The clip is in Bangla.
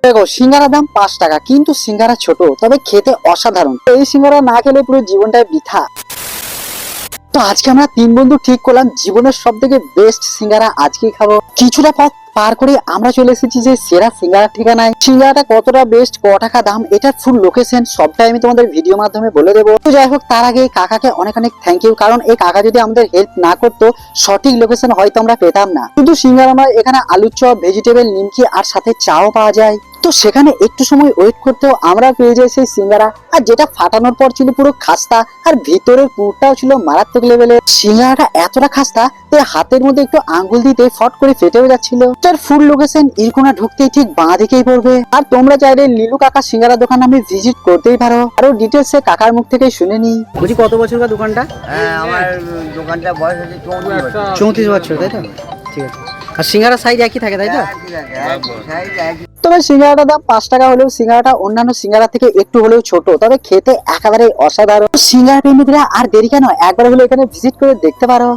দেখো সিঙ্গারা দাম 5 টাকা, কিন্তু সিঙ্গারা ছোট তবে খেতে অসাধারণ। এই সিঙ্গারা না খেলে পুরো জীবনটাই বৃথা। তো আজকে আমরা 3 বন্ধু ঠিক করলাম জীবনের সব থেকে বেস্ট সিঙ্গারা আজকেই খাবো। কিছুটা পথ পার করে আমরা চলে এসেছি যে সেরা সিঙ্গারা ঠিকানায়। সিঙ্গারাটা কতটা বেস্ট, ক টাকা দাম, এটার ফুল লোকেশন সবটাই আমি তোমাদের ভিডিও মাধ্যমে বলে দেবো। তো যাই হোক, তার আগে এই কাকাকে অনেক অনেক থ্যাংক ইউ, কারণ এই কাকা যদি আমাদের হেল্প না করতো সঠিক লোকেশন হয়তো আমরা পেতাম না। শুধু সিঙ্গারা নয়, এখানে আলুর চপ, ভেজিটেবল, নিমকি আর সাথে চাও পাওয়া যায়। তো সেখানে একটু সময় ওয়েট করতেও আমরা পেয়ে যাই সেই সিঙ্গারা, আর যেটা ফাটানোর পর ছিল পুরো খাস্তা, আর ভিতরের পুরটাও ছিল মারাত্মক লেভেলের। সিঙ্গারাটা এতটা খাস্তা যে হাতের মধ্যে একটু আঙ্গুল দিতে ফট করে ফেটেও যাচ্ছিল। তার ফুল লোকেশন ইরকোনা ঢুকতেই ঠিক বাঁ দিকেই পড়বে। আর তোমরা চাইলে লিলু কাকা সিঙ্গারা দোকান আমি ভিজিট করতেই পারো। আরো ডিটেলস কাকার মুখ থেকে শুনে নি। বুঝি কত বছর দোকানটা? আমার দোকানটা বয়স হচ্ছে 34 বছর। 34 বছর, তাই তো? ঠিক আছে। আর সিঙ্গারা সাইজ একই থাকে, তাই তো? ঠিক আছে, একই। তবে সিঙ্গারাটার দাম 5 টাকা হলেও সিঙ্গারাটা অন্যান্য সিঙ্গারা থেকে একটু হলেও ছোট, তবে খেতে একেবারে অসাধারণ। সিঙ্গারা প্রেমীরা আর দেরি কেন, একবার হলে এখানে ভিজিট করে দেখতে পারো।